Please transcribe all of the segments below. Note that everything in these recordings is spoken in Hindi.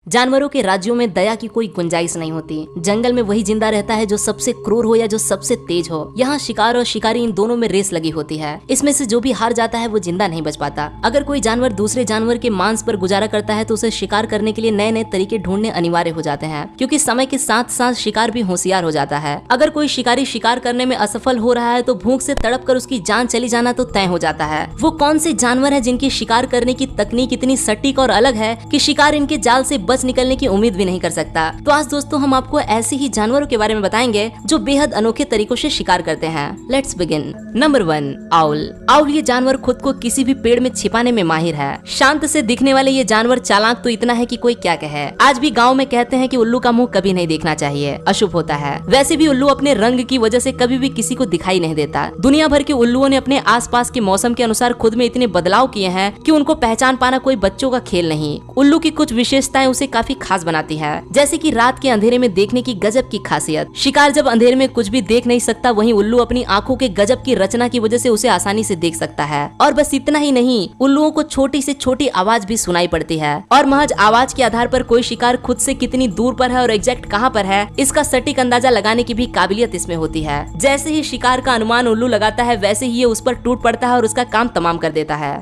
जानवरों के राज्यों में दया की कोई गुंजाइश नहीं होती। जंगल में वही जिंदा रहता है जो सबसे क्रूर हो या जो सबसे तेज हो। यहाँ शिकार और शिकारी इन दोनों में रेस लगी होती है। इसमें से जो भी हार जाता है वो जिंदा नहीं बच पाता। अगर कोई जानवर दूसरे जानवर के मांस पर गुजारा करता है तो उसे शिकार करने के लिए नए नए तरीके ढूंढने अनिवार्य हो जाते हैं, क्योंकि समय के साथ साथ शिकार भी होशियार हो जाता है। अगर कोई शिकारी शिकार करने में असफल हो रहा है तो भूख से तड़प कर उसकी जान चली जाना तो तय हो जाता है। वो कौन से जानवर है जिनकी शिकार करने की तकनीक इतनी सटीक और अलग है कि शिकार इनके जाल से बच निकलने की उम्मीद भी नहीं कर सकता। तो आज दोस्तों हम आपको ऐसे ही जानवरों के बारे में बताएंगे जो बेहद अनोखे तरीकों से शिकार करते हैं। Let's begin. Number 1, owl. Owl ये जानवर खुद को किसी भी पेड़ में छिपाने में माहिर है। शांत से दिखने वाले ये जानवर चालाक तो इतना है कि कोई क्या कहे। आज भी गाँव में कहते हैं कि उल्लू का मुंह कभी नहीं देखना चाहिए, अशुभ होता है। वैसे भी उल्लू अपने रंग की वजह से कभी भी किसी को दिखाई नहीं देता। दुनिया भर के उल्लुओं ने अपने आसपास के मौसम के अनुसार खुद में इतने बदलाव किए हैं कि उनको पहचान पाना कोई बच्चों का खेल नहीं। उल्लू की कुछ विशेषताएं उसे काफी खास बनाती है, जैसे कि रात के अंधेरे में देखने की गजब की खासियत। शिकार जब अंधेरे में कुछ भी देख नहीं सकता, वहीं उल्लू अपनी आंखों के गजब की रचना की वजह से उसे आसानी से देख सकता है। और बस इतना ही नहीं, उल्लुओं को छोटी से छोटी आवाज भी सुनाई पड़ती है और महज आवाज के आधार पर कोई शिकार खुद से कितनी दूर पर है और एग्जैक्ट कहां पर है, इसका सटीक अंदाजा लगाने की भी काबिलियत इसमें होती है। जैसे ही शिकार का अनुमान उल्लू लगाता है, वैसे ही ये उस पर टूट पड़ता है और उसका काम तमाम कर देता है।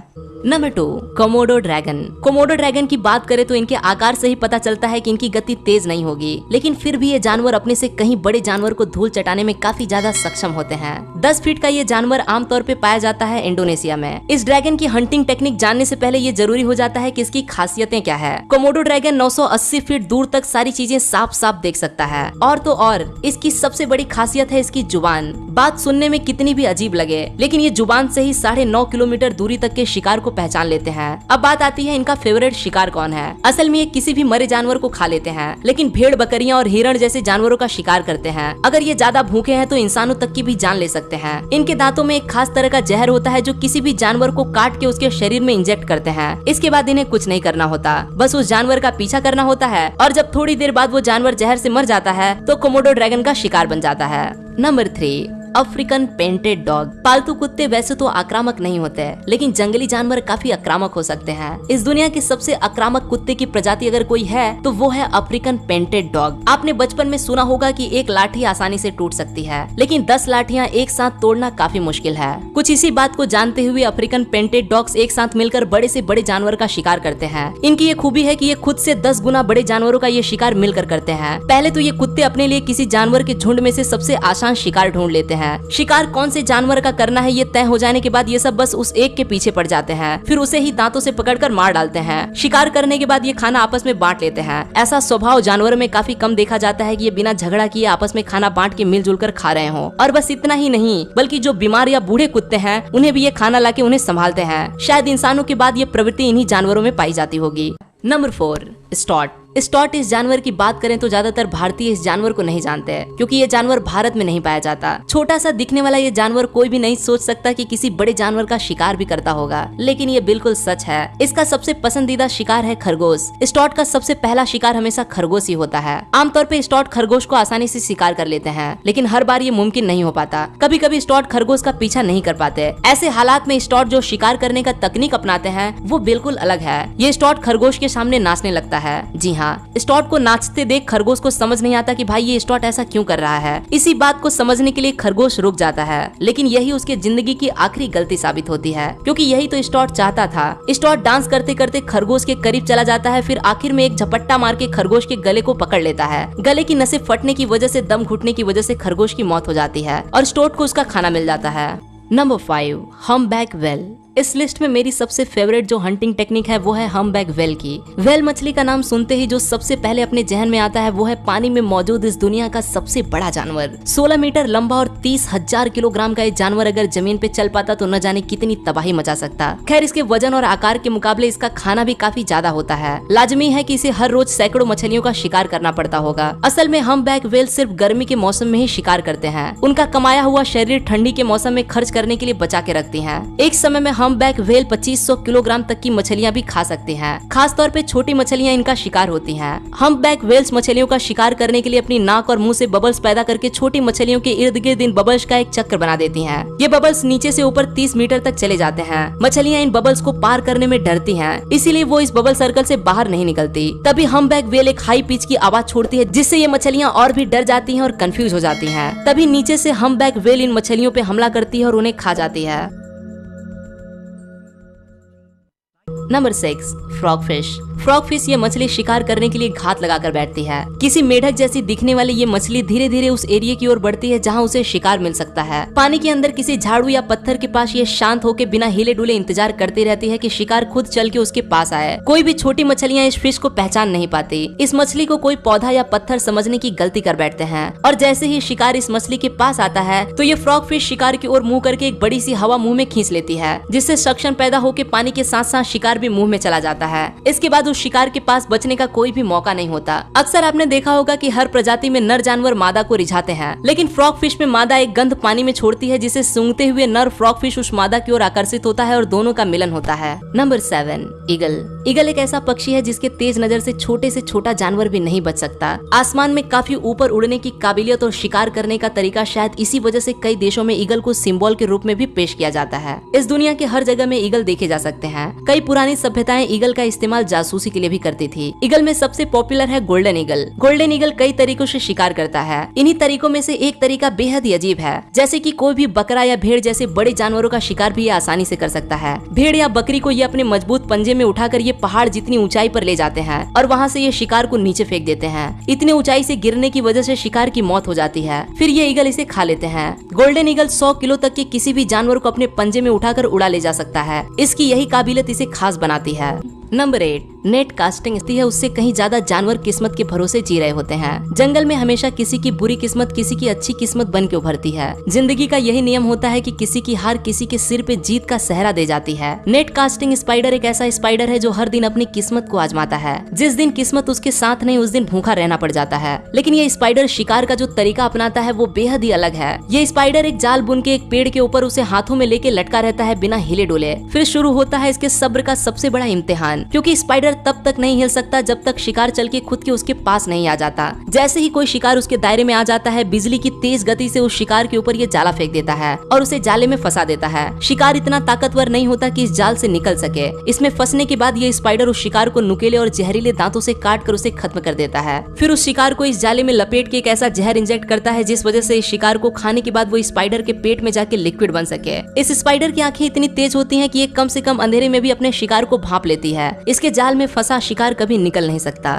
Number 2, Komodo dragon. Komodo dragon की बात करें तो इनके आकार से ही पता चलता है कि इनकी गति तेज नहीं होगी, लेकिन फिर भी ये जानवर अपने से कहीं बड़े जानवर को धूल चटाने में काफी ज्यादा सक्षम होते हैं। 10 फीट का ये जानवर आमतौर पे पाया जाता है इंडोनेशिया में। इस ड्रैगन की हंटिंग टेक्निक जानने से पहले ये जरूरी हो जाता है कि इसकी खासियतें क्या है। कोमोडो ड्रैगन 980 फीट दूर तक सारी चीजें साफ साफ देख सकता है। और तो और इसकी सबसे बड़ी खासियत है इसकी जुबान। बात सुनने में कितनी भी अजीब लगे, लेकिन ये जुबान से ही 9.5 किलोमीटर दूरी तक के शिकार को पहचान लेते हैं। अब बात आती है इनका फेवरेट शिकार कौन है। असल में ये किसी भी मरे जानवर को खा लेते हैं, लेकिन भेड़, बकरियां और हिरण जैसे जानवरों का शिकार करते हैं। अगर ये ज्यादा भूखे हैं तो इंसानों तक की भी जान ले सकते हैं। इनके दांतों में एक खास तरह का जहर होता है जो किसी भी जानवर को काट के उसके शरीर में इंजेक्ट करते हैं। इसके बाद इन्हें कुछ नहीं करना होता, बस उस जानवर का पीछा करना होता है, और जब थोड़ी देर बाद वो जानवर जहर से मर जाता है तो कोमोडो ड्रैगन का शिकार बन जाता है। Number 3, African painted dog. पालतू कुत्ते वैसे तो आक्रामक नहीं होते, लेकिन जंगली जानवर काफी आक्रामक हो सकते हैं। इस दुनिया की सबसे आक्रामक कुत्ते की प्रजाति अगर कोई है तो वो है अफ्रीकन पेंटेड डॉग। आपने बचपन में सुना होगा कि एक लाठी आसानी से टूट सकती है, लेकिन 10 लाठियां एक साथ तोड़ना काफी मुश्किल है। कुछ इसी बात को जानते हुए अफ्रीकन पेंटेड डॉग्स एक साथ मिलकर बड़े से बड़े जानवर का शिकार करते हैं। इनकी ये खूबी है कि ये खुद से 10 गुना बड़े जानवरों का ये शिकार मिलकर करते हैं। पहले तो ये कुत्ते अपने लिए किसी जानवर के झुंड में से सबसे आसान शिकार ढूंढ लेते हैं। शिकार कौन से जानवर का करना है ये तय हो जाने के बाद ये सब बस उस एक के पीछे पड़ जाते हैं, फिर उसे ही दांतों से पकड़कर मार डालते हैं। शिकार करने के बाद ये खाना आपस में बांट लेते हैं। ऐसा स्वभाव जानवरों में काफी कम देखा जाता है कि ये बिना झगड़ा किए आपस में खाना बांट के मिलजुल कर खा रहे हों। और बस इतना ही नहीं, बल्कि जो बीमार या बूढ़े कुत्ते हैं उन्हें भी ये खाना लाके उन्हें संभालते हैं। शायद इंसानों के बाद ये प्रवृत्ति इन्हीं जानवरों में पाई जाती होगी। नंबर 4, स्टॉट। स्टॉट इस जानवर की बात करें तो ज्यादातर भारतीय इस जानवर को नहीं जानते हैं, क्योंकि ये जानवर भारत में नहीं पाया जाता। छोटा सा दिखने वाला ये जानवर कोई भी नहीं सोच सकता कि किसी बड़े जानवर का शिकार भी करता होगा, लेकिन ये बिल्कुल सच है। इसका सबसे पसंदीदा शिकार है खरगोश। स्टॉट का सबसे पहला शिकार हमेशा खरगोश ही होता है। आमतौर पे स्टॉट खरगोश को आसानी से शिकार कर लेते हैं, लेकिन हर बार ये मुमकिन नहीं हो पाता। कभी कभी स्टॉट खरगोश का पीछा नहीं कर पाते। ऐसे हालात में स्टॉट जो शिकार करने का तकनीक अपनाते हैं वो बिल्कुल अलग है। ये स्टॉट खरगोश के सामने नाचने लगता है। जी हाँ, स्टॉट को नाचते देख खरगोश को समझ नहीं आता कि भाई ये स्टॉट ऐसा क्यों कर रहा है। इसी बात को समझने के लिए खरगोश रुक जाता है, लेकिन यही उसके जिंदगी की आखिरी गलती साबित होती है, क्योंकि यही तो स्टॉट चाहता था। स्टॉट डांस करते करते खरगोश के करीब चला जाता है, फिर आखिर में एक झपट्टा मार के खरगोश के गले को पकड़ लेता है। गले की नसें फटने की वजह से, दम घुटने की वजह से खरगोश की मौत हो जाती है और स्टॉट को उसका खाना मिल जाता है। Number 5, humpback whale. इस लिस्ट में मेरी सबसे फेवरेट जो हंटिंग टेक्निक है वो है हम्पबैक व्हेल की। व्हेल मछली का नाम सुनते ही जो सबसे पहले अपने जहन में आता है वो है पानी में मौजूद इस दुनिया का सबसे बड़ा जानवर। 16 मीटर लंबा और 30,000 किलोग्राम का ये जानवर अगर जमीन पे चल पाता तो न जाने कितनी तबाही मचा सकता। खैर, इसके वजन और आकार के मुकाबले इसका खाना भी काफी ज्यादा होता है। लाजमी है कि इसे हर रोज सैकड़ों मछलियों का शिकार करना पड़ता होगा। असल में हम्पबैक व्हेल सिर्फ गर्मी के मौसम में ही शिकार करते हैं। उनका कमाया हुआ शरीर ठंडी के मौसम में खर्च करने के लिए बचा के रखती है। एक समय में हम्पबैक व्हेल 2500 किलोग्राम तक की मछलियां भी खा सकते हैं। खास तौर पे छोटी मछलियां इनका शिकार होती हैं। हम्पबैक व्हेल्स मछलियों का शिकार करने के लिए अपनी नाक और मुंह से बबल्स पैदा करके छोटी मछलियों के इर्द गिर्द इन बबल्स का एक चक्र बना देती हैं। ये बबल्स नीचे से ऊपर 30 मीटर तक चले जाते हैं। मछलियां इन बबल्स को पार करने में डरती हैं, इसीलिए वो इस बबल सर्कल से बाहर नहीं निकलती। तभी हम्पबैक व्हेल एक हाई पिच की आवाज छोड़ती है, जिससे ये मछलियां और भी डर जाती हैं और कंफ्यूज हो जाती हैं। तभी नीचे से हम्पबैक व्हेल इन मछलियों पे हमला करती है और उन्हें खा जाती है। नंबर 6, फ्रॉगफिश। फ्रॉगफिश ये मछली शिकार करने के लिए घात लगाकर बैठती है। किसी मेढक जैसी दिखने वाली ये मछली धीरे धीरे उस एरिया की ओर बढ़ती है जहां उसे शिकार मिल सकता है। पानी के अंदर किसी झाड़ू या पत्थर के पास ये शांत होकर बिना हिले डुले इंतजार करती रहती है कि शिकार खुद चल के उसके पास आए। कोई भी छोटी मछलियां इस फिश को पहचान नहीं पाती। इस मछली को कोई पौधा या पत्थर समझने की गलती कर बैठते हैं और जैसे ही शिकार इस मछली के पास आता है तो ये फ्रॉगफिश शिकार की ओर मुंह करके एक बड़ी सी हवा मुंह में खींच लेती है, जिससे सक्शन पैदा होकर पानी के साथ साथ शिकार भी मुंह में चला जाता है। इसके बाद उस शिकार के पास बचने का कोई भी मौका नहीं होता। अक्सर आपने देखा होगा कि हर प्रजाति में नर जानवर मादा को रिझाते हैं, लेकिन फ्रॉगफिश में मादा एक गंध पानी में छोड़ती है, जिसे सूंघते हुए नर फ्रॉगफिश उस मादा की ओर आकर्षित होता है और दोनों का मिलन होता है। Number 7, eagle. ईगल एक ऐसा पक्षी है जिसके तेज नजर से छोटा जानवर भी नहीं बच सकता। आसमान में काफी ऊपर उड़ने की काबिलियत और शिकार करने का तरीका, शायद इसी वजह से कई देशों में ईगल को सिंबल के रूप में भी पेश किया जाता है। इस दुनिया के हर जगह में ईगल देखे जा सकते हैं। कई पुरानी सभ्यताएं ईगल का इस्तेमाल जासूसी के लिए भी करती थी। ईगल में सबसे पॉपुलर है गोल्डन ईगल। गोल्डन ईगल कई तरीकों से शिकार करता है। इन्हीं तरीकों में से एक तरीका बेहद ही अजीब है, जैसे कि कोई भी बकरा या भेड़ जैसे बड़े जानवरों का शिकार भी ये आसानी से कर सकता है। भेड़ या बकरी को ये अपने मजबूत पंजे में उठाकर ये पहाड़ जितनी ऊंचाई पर ले जाते हैं और वहाँ से ये शिकार को नीचे फेंक देते हैं। इतनी ऊंचाई से गिरने की वजह से शिकार की मौत हो जाती है। फिर ये ईगल इसे खा लेते हैं। गोल्डन ईगल 100 किलो तक के किसी भी जानवर को अपने पंजे में उठाकर उड़ा ले जा सकता है। इसकी यही काबिलियत इसे खास बनाती है। नंबर 8, नेट कास्टिंग है। उससे कहीं ज्यादा जानवर किस्मत के भरोसे जी रहे होते हैं। जंगल में हमेशा किसी की बुरी किस्मत किसी की अच्छी किस्मत बन के उभरती है। जिंदगी का यही नियम होता है कि किसी की हार किसी के सिर पे जीत का सहरा दे जाती है। नेट कास्टिंग स्पाइडर एक ऐसा स्पाइडर है जो हर दिन अपनी किस्मत को आजमाता है। जिस दिन किस्मत उसके साथ नहीं, उस दिन भूखा रहना पड़ जाता है। लेकिन ये स्पाइडर शिकार का जो तरीका अपनाता है वो बेहद ही अलग है। ये स्पाइडर एक जाल बुन के एक पेड़ के ऊपर उसे हाथों में लेके लटका रहता है बिना हिले डोले। फिर शुरू होता है इसके सब्र का सबसे बड़ा इम्तिहान, क्योंकि स्पाइडर तब तक नहीं हिल सकता जब तक शिकार चल के खुद के उसके पास नहीं आ जाता। जैसे ही कोई शिकार उसके दायरे में आ जाता है, बिजली की तेज गति से उस शिकार के ऊपर ये जाला फेंक देता है और उसे जाले में फंसा देता है। शिकार इतना ताकतवर नहीं होता कि इस जाल से निकल सके। इसमें फंसने के बाद ये स्पाइडर उस शिकार को नुकीले और जहरीले दांतों से काट कर उसे खत्म कर देता है। फिर उस शिकार को इस जाले में लपेट के एक ऐसा जहर इंजेक्ट करता है जिस वजह से इस शिकार को खाने के बाद वो स्पाइडर के पेट में जाके लिक्विड बन सके। इस स्पाइडर की आंखें इतनी तेज होती हैं कि ये कम से कम अंधेरे में भी अपने शिकार को भांप लेती है। इसके जाल में फंसा शिकार कभी निकल नहीं सकता।